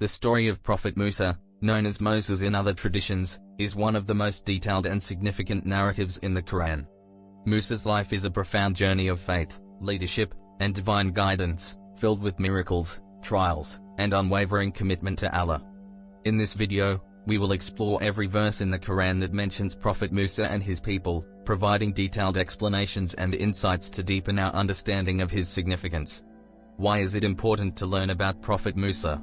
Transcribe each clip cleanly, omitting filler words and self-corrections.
The story of Prophet Musa, known as Moses in other traditions, is one of the most detailed and significant narratives in the Quran. Musa's life is a profound journey of faith, leadership, and divine guidance, filled with miracles, trials, and unwavering commitment to Allah. In this video, we will explore every verse in the Quran that mentions Prophet Musa and his people, providing detailed explanations and insights to deepen our understanding of his significance. Why is it important to learn about Prophet Musa?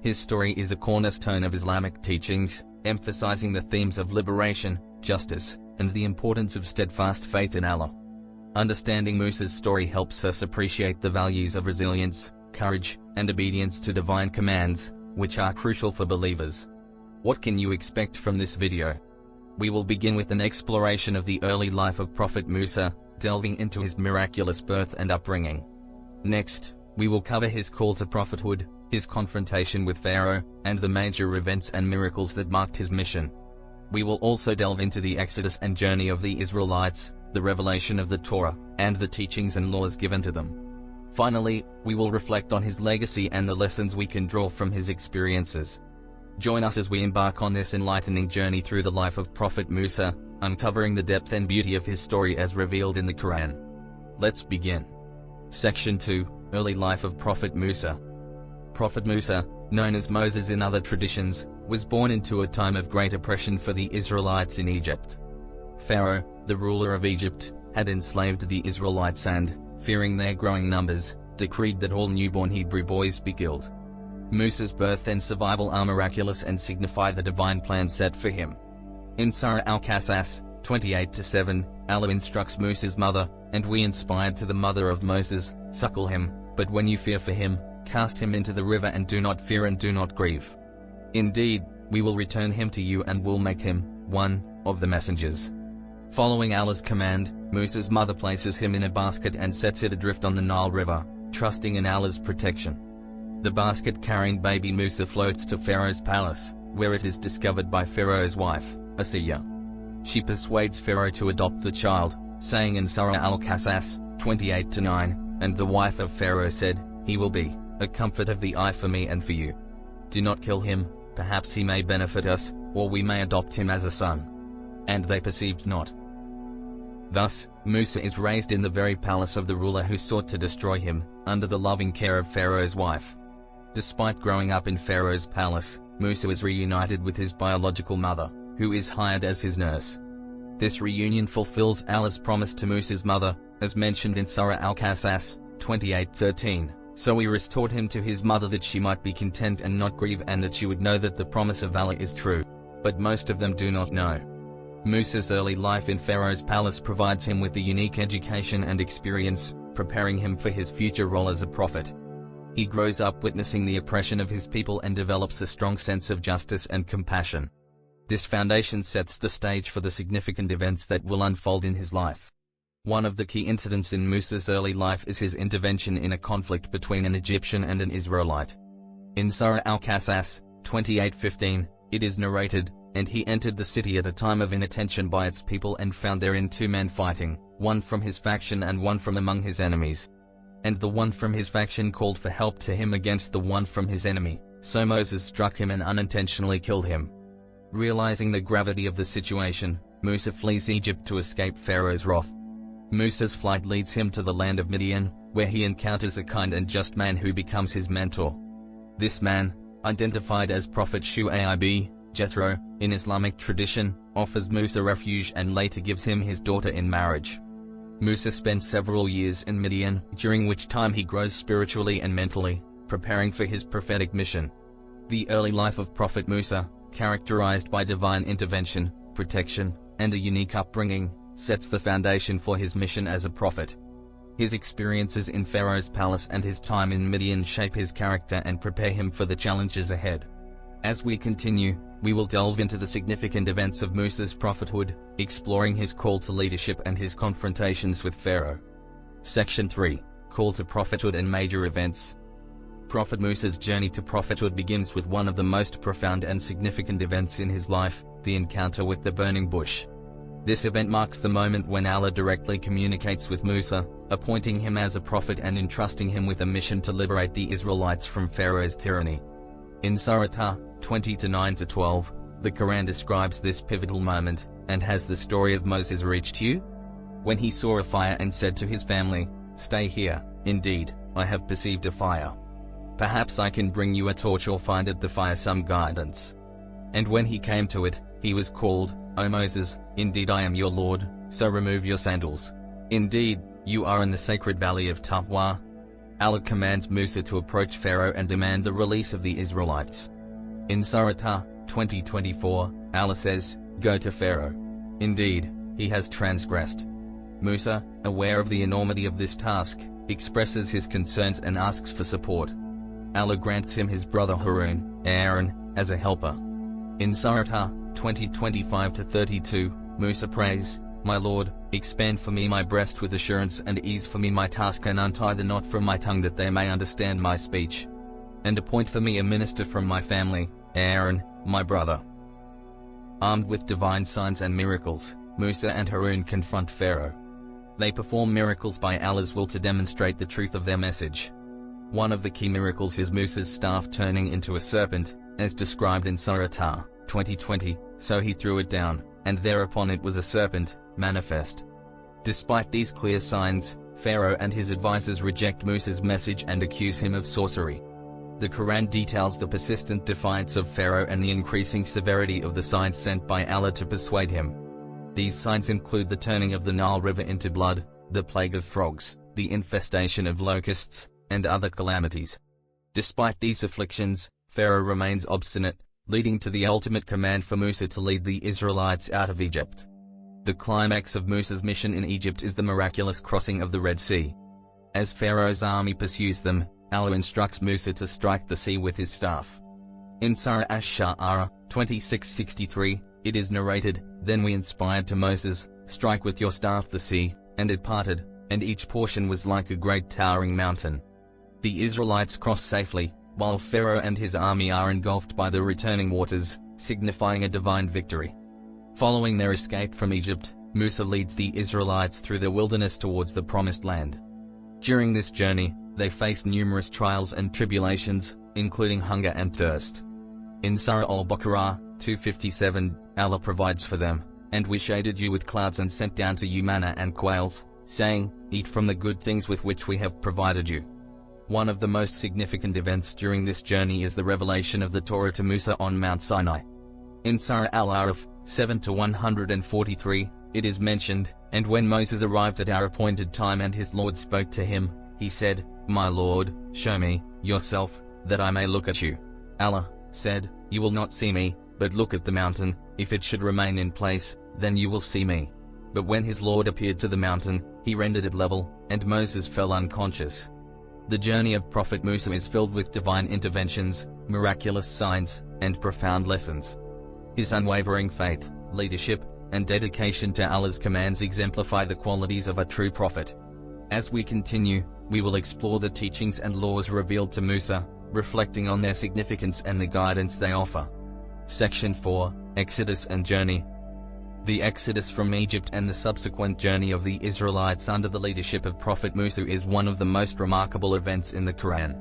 His story is a cornerstone of Islamic teachings, emphasizing the themes of liberation, justice, and the importance of steadfast faith in Allah. Understanding Musa's story helps us appreciate the values of resilience, courage, and obedience to divine commands, which are crucial for believers. What can you expect from this video? We will begin with an exploration of the early life of Prophet Musa, delving into his miraculous birth and upbringing. Next, we will cover his call to prophethood, his confrontation with Pharaoh, and the major events and miracles that marked his mission. We will also delve into the exodus and journey of the Israelites, the revelation of the Torah, and the teachings and laws given to them. Finally, we will reflect on his legacy and the lessons we can draw from his experiences. Join us as we embark on this enlightening journey through the life of Prophet Musa, uncovering the depth and beauty of his story as revealed in the Quran. Let's begin. Section 2, Early Life of Prophet Musa. Prophet Musa, known as Moses in other traditions, was born into a time of great oppression for the Israelites in Egypt. Pharaoh, the ruler of Egypt, had enslaved the Israelites and, fearing their growing numbers, decreed that all newborn Hebrew boys be killed. Musa's birth and survival are miraculous and signify the divine plan set for him. In Surah Al-Qasas, 28-7, Allah instructs Musa's mother, "And we inspired to the mother of Moses, suckle him, but when you fear for him, cast him into the river and do not fear and do not grieve. Indeed, we will return him to you and will make him one of the messengers." Following Allah's command, Musa's mother places him in a basket and sets it adrift on the Nile River, trusting in Allah's protection. The basket carrying baby Musa floats to Pharaoh's palace, where it is discovered by Pharaoh's wife, Asiya. She persuades Pharaoh to adopt the child, saying in Surah Al-Qasas, 28-9, "And the wife of Pharaoh said, 'He will be a comfort of the eye for me and for you. Do not kill him, perhaps he may benefit us, or we may adopt him as a son.' And they perceived not." Thus, Musa is raised in the very palace of the ruler who sought to destroy him, under the loving care of Pharaoh's wife. Despite growing up in Pharaoh's palace, Musa is reunited with his biological mother, who is hired as his nurse. This reunion fulfills Allah's promise to Musa's mother, as mentioned in Surah Al-Qasas, 28-13. "So we restored him to his mother that she might be content and not grieve, and that she would know that the promise of Allah is true. But most of them do not know." Musa's early life in Pharaoh's palace provides him with a unique education and experience, preparing him for his future role as a prophet. He grows up witnessing the oppression of his people and develops a strong sense of justice and compassion. This foundation sets the stage for the significant events that will unfold in his life. One of the key incidents in Musa's early life is his intervention in a conflict between an Egyptian and an Israelite. In Surah Al-Qasas, 28-15, it is narrated, "And he entered the city at a time of inattention by its people and found therein two men fighting, one from his faction and one from among his enemies. And the one from his faction called for help to him against the one from his enemy, so Moses struck him and unintentionally killed him." Realizing the gravity of the situation, Musa flees Egypt to escape Pharaoh's wrath. Musa's flight leads him to the land of Midian, where he encounters a kind and just man who becomes his mentor. This man, identified as Prophet Shu'aib, Jethro, in Islamic tradition, offers Musa refuge and later gives him his daughter in marriage. Musa spends several years in Midian, during which time he grows spiritually and mentally, preparing for his prophetic mission. The early life of Prophet Musa, characterized by divine intervention, protection, and a unique upbringing, sets the foundation for his mission as a prophet. His experiences in Pharaoh's palace and his time in Midian shape his character and prepare him for the challenges ahead. As we continue, we will delve into the significant events of Musa's prophethood, exploring his call to leadership and his confrontations with Pharaoh. Section 3, Call to Prophethood and Major Events. Prophet Musa's journey to prophethood begins with one of the most profound and significant events in his life, the encounter with the burning bush. This event marks the moment when Allah directly communicates with Musa, appointing him as a prophet and entrusting him with a mission to liberate the Israelites from Pharaoh's tyranny. In Surah 20-9-12, the Quran describes this pivotal moment, and has the story of Moses reached you? When he saw a fire and said to his family, "Stay here, indeed, I have perceived a fire. Perhaps I can bring you a torch or find at the fire some guidance." And when he came to it, he was called, "O Moses, indeed I am your Lord, so remove your sandals. Indeed, you are in the sacred valley of Taqwa." Allah commands Musa to approach Pharaoh and demand the release of the Israelites. In Surah 20-24, Allah says, "Go to Pharaoh. Indeed, he has transgressed." Musa, aware of the enormity of this task, expresses his concerns and asks for support. Allah grants him his brother Aaron, as a helper. In Surah 20-25-32, Musa prays, "My Lord, expand for me my breast with assurance and ease for me my task and untie the knot from my tongue that they may understand my speech. And appoint for me a minister from my family, Aaron, my brother." Armed with divine signs and miracles, Musa and Harun confront Pharaoh. They perform miracles by Allah's will to demonstrate the truth of their message. One of the key miracles is Musa's staff turning into a serpent, as described in Surah 20:20, so he threw it down, and thereupon it was a serpent, manifest. Despite these clear signs, Pharaoh and his advisors reject Musa's message and accuse him of sorcery. The Quran details the persistent defiance of Pharaoh and the increasing severity of the signs sent by Allah to persuade him. These signs include the turning of the Nile River into blood, the plague of frogs, the infestation of locusts, and other calamities. Despite these afflictions, Pharaoh remains obstinate, leading to the ultimate command for Musa to lead the Israelites out of Egypt. The climax of Musa's mission in Egypt is the miraculous crossing of the Red Sea. As Pharaoh's army pursues them, Allah instructs Musa to strike the sea with his staff. In Surah Ash-Sha'ara 26:63, it is narrated, "Then we inspired to Moses, strike with your staff the sea, and it parted, and each portion was like a great towering mountain." The Israelites cross safely, while Pharaoh and his army are engulfed by the returning waters, signifying a divine victory. Following their escape from Egypt, Musa leads the Israelites through the wilderness towards the Promised Land. During this journey, they face numerous trials and tribulations, including hunger and thirst. In Surah Al-Baqarah 2:57, Allah provides for them, "And we shaded you with clouds and sent down to you manna and quails, saying, eat from the good things with which we have provided you." One of the most significant events during this journey is the revelation of the Torah to Musa on Mount Sinai. In Surah Al-Araf 7-143, it is mentioned, "And when Moses arrived at our appointed time and his Lord spoke to him, he said, 'My Lord, show me yourself, that I may look at you.' Allah said, 'You will not see me, but look at the mountain. If it should remain in place, then you will see me.' But when his Lord appeared to the mountain, he rendered it level, and Moses fell unconscious." The journey of Prophet Musa is filled with divine interventions, miraculous signs, and profound lessons. His unwavering faith, leadership, and dedication to Allah's commands exemplify the qualities of a true prophet. As we continue, we will explore the teachings and laws revealed to Musa, reflecting on their significance and the guidance they offer. Section 4, Exodus and Journey. The Exodus from Egypt and the subsequent journey of the Israelites under the leadership of Prophet Musa is one of the most remarkable events in the Quran.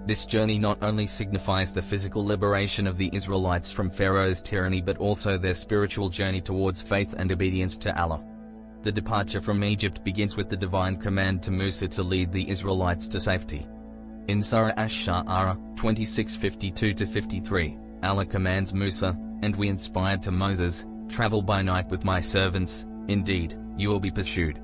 This journey not only signifies the physical liberation of the Israelites from Pharaoh's tyranny but also their spiritual journey towards faith and obedience to Allah. The departure from Egypt begins with the divine command to Musa to lead the Israelites to safety. In Surah Ash-Sha'ara 26:52-53, Allah commands Musa, "And we inspired to Moses, travel by night with my servants, indeed, you will be pursued."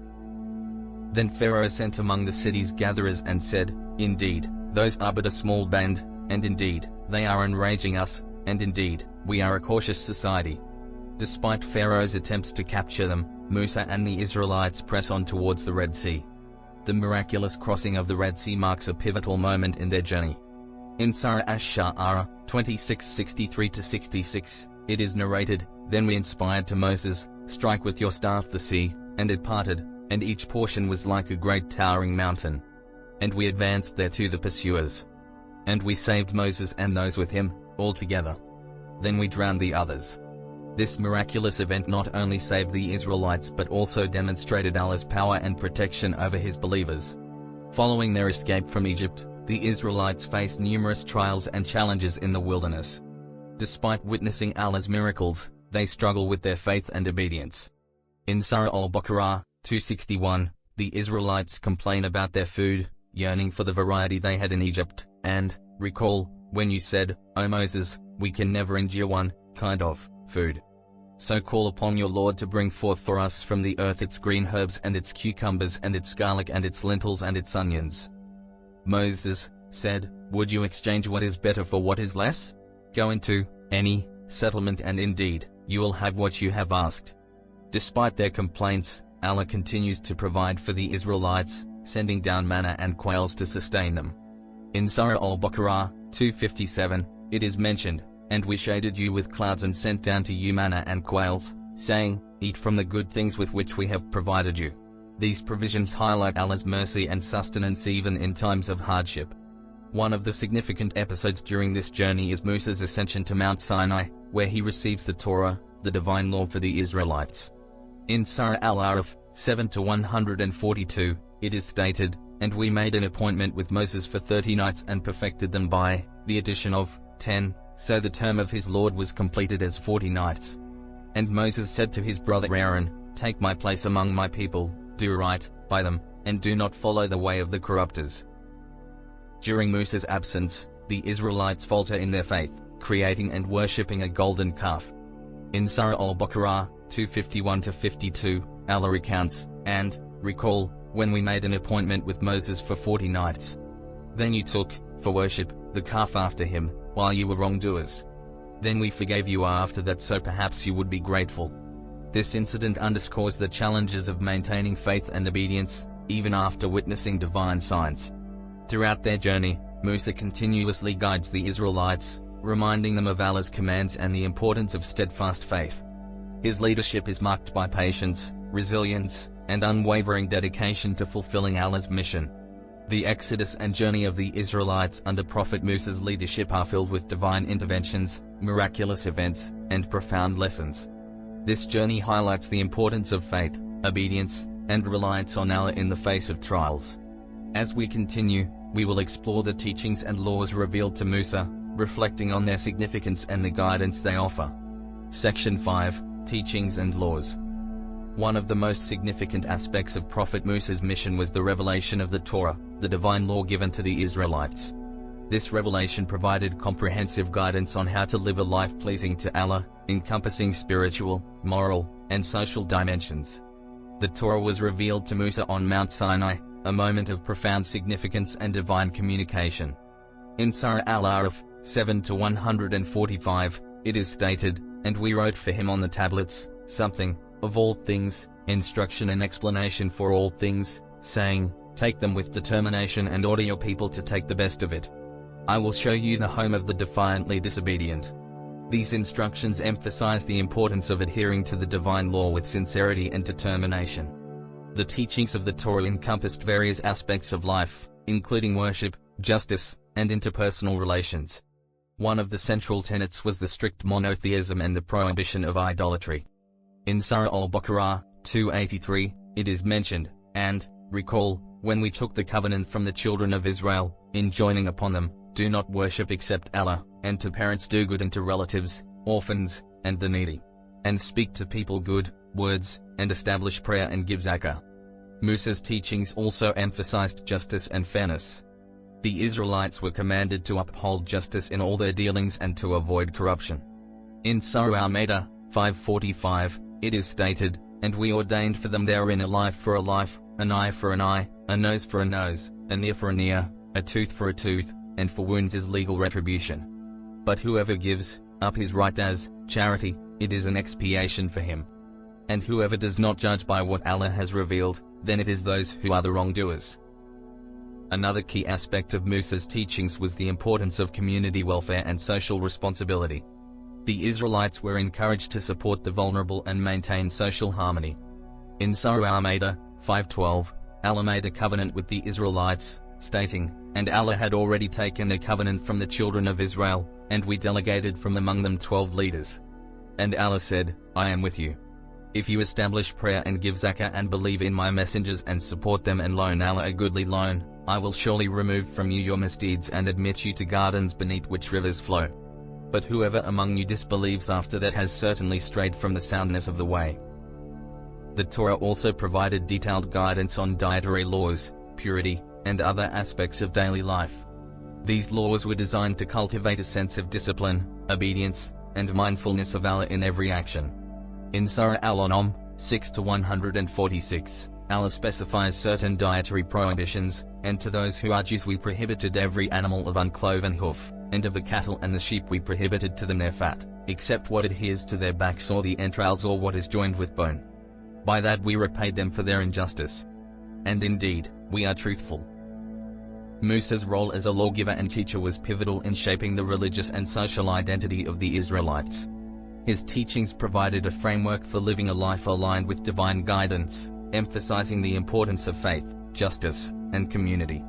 Then Pharaoh sent among the city's gatherers and said, "Indeed, those are but a small band, and indeed, they are enraging us, and indeed, we are a cautious society." Despite Pharaoh's attempts to capture them, Musa and the Israelites press on towards the Red Sea. The miraculous crossing of the Red Sea marks a pivotal moment in their journey. In Surah Ash-Sha'ara 26:63-66, it is narrated, "Then we inspired to Moses, strike with your staff the sea, and it parted, and each portion was like a great towering mountain. And we advanced thereto the pursuers. And we saved Moses and those with him, all together. Then we drowned the others." This miraculous event not only saved the Israelites but also demonstrated Allah's power and protection over his believers. Following their escape from Egypt, The Israelites faced numerous trials and challenges in the wilderness. Despite witnessing Allah's miracles, they struggle with their faith and obedience. In Surah Al-Baqarah 261, the Israelites complain about their food, yearning for the variety they had in Egypt, and, recall, when you said, O Moses, we can never endure one kind of food. So call upon your Lord to bring forth for us from the earth its green herbs and its cucumbers and its garlic and its lentils and its onions. Moses said, would you exchange what is better for what is less? Go into any settlement and indeed, you will have what you have asked. Despite their complaints, Allah continues to provide for the Israelites, sending down manna and quails to sustain them. In Surah Al-Baqarah 257, it is mentioned, and we shaded you with clouds and sent down to you manna and quails, saying, eat from the good things with which we have provided you. These provisions highlight Allah's mercy and sustenance even in times of hardship. One of the significant episodes during this journey is Musa's ascension to Mount Sinai, where he receives the Torah, the divine law for the Israelites. In Surah Al-Araf 7-142, it is stated, and we made an appointment with Moses for 30 nights and perfected them by the addition of 10, so the term of his Lord was completed as 40 nights. And Moses said to his brother Aaron, take my place among my people, do right by them, and do not follow the way of the corrupters. During Musa's absence, the Israelites falter in their faith, creating and worshipping a golden calf. In Surah Al-Baqarah 251-52, Allah recounts, and, recall, when we made an appointment with Moses for 40 nights. Then you took, for worship, the calf after him, while you were wrongdoers. Then we forgave you after that so perhaps you would be grateful. This incident underscores the challenges of maintaining faith and obedience, even after witnessing divine signs. Throughout their journey, Musa continuously guides the Israelites, reminding them of Allah's commands and the importance of steadfast faith. His leadership is marked by patience, resilience, and unwavering dedication to fulfilling Allah's mission. The exodus and journey of the Israelites under Prophet Musa's leadership are filled with divine interventions, miraculous events, and profound lessons. This journey highlights the importance of faith, obedience, and reliance on Allah in the face of trials. As we continue, we will explore the teachings and laws revealed to Musa, reflecting on their significance and the guidance they offer. Section 5, Teachings and Laws. One of the most significant aspects of Prophet Musa's mission was the revelation of the Torah, the divine law given to the Israelites. This revelation provided comprehensive guidance on how to live a life pleasing to Allah, encompassing spiritual, moral, and social dimensions. The Torah was revealed to Musa on Mount Sinai, a moment of profound significance and divine communication. In Surah Al-Araf 7-145, it is stated, and we wrote for him on the tablets, something, of all things, instruction and explanation for all things, saying, take them with determination and order your people to take the best of it. I will show you the home of the defiantly disobedient. These instructions emphasize the importance of adhering to the divine law with sincerity and determination. The teachings of the Torah encompassed various aspects of life, including worship, justice, and interpersonal relations. One of the central tenets was the strict monotheism and the prohibition of idolatry. In Surah Al-Baqarah 283, it is mentioned, and, recall, when we took the covenant from the children of Israel, enjoining upon them, do not worship except Allah, and to parents do good and to relatives, orphans, and the needy. And speak to people good words, and establish prayer and give zakah. Musa's teachings also emphasized justice and fairness. The Israelites were commanded to uphold justice in all their dealings and to avoid corruption. In Surah Al-Ma'idah 545, it is stated, and we ordained for them therein a life for a life, an eye for an eye, a nose for a nose, an ear for an ear, a tooth for a tooth, and for wounds is legal retribution. But whoever gives up his right as charity, it is an expiation for him. And whoever does not judge by what Allah has revealed, then it is those who are the wrongdoers. Another key aspect of Musa's teachings was the importance of community welfare and social responsibility. The Israelites were encouraged to support the vulnerable and maintain social harmony. In Surah Al-Ma'idah 5:12, Allah made a covenant with the Israelites, stating, and Allah had already taken a covenant from the children of Israel, and we delegated from among them 12 leaders. And Allah said, I am with you. If you establish prayer and give zakah and believe in my messengers and support them and loan Allah a goodly loan, I will surely remove from you your misdeeds and admit you to gardens beneath which rivers flow. But whoever among you disbelieves after that has certainly strayed from the soundness of the way. The Torah also provided detailed guidance on dietary laws, purity, and other aspects of daily life. These laws were designed to cultivate a sense of discipline, obedience, and mindfulness of Allah in every action. In Surah Al-An'am 6-146, Allah specifies certain dietary prohibitions, and to those who are Jews we prohibited every animal of uncloven hoof, and of the cattle and the sheep we prohibited to them their fat, except what adheres to their backs or the entrails or what is joined with bone. By that we repaid them for their injustice. And indeed, we are truthful. Musa's role as a lawgiver and teacher was pivotal in shaping the religious and social identity of the Israelites. His teachings provided a framework for living a life aligned with divine guidance, emphasizing the importance of faith, justice, and community.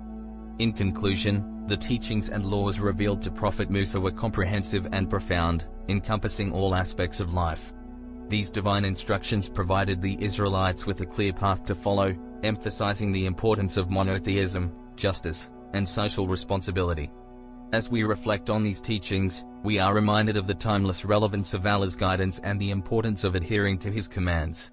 In conclusion, the teachings and laws revealed to Prophet Musa were comprehensive and profound, encompassing all aspects of life. These divine instructions provided the Israelites with a clear path to follow, emphasizing the importance of monotheism, justice, and social responsibility. As we reflect on these teachings, we are reminded of the timeless relevance of Allah's guidance and the importance of adhering to His commands.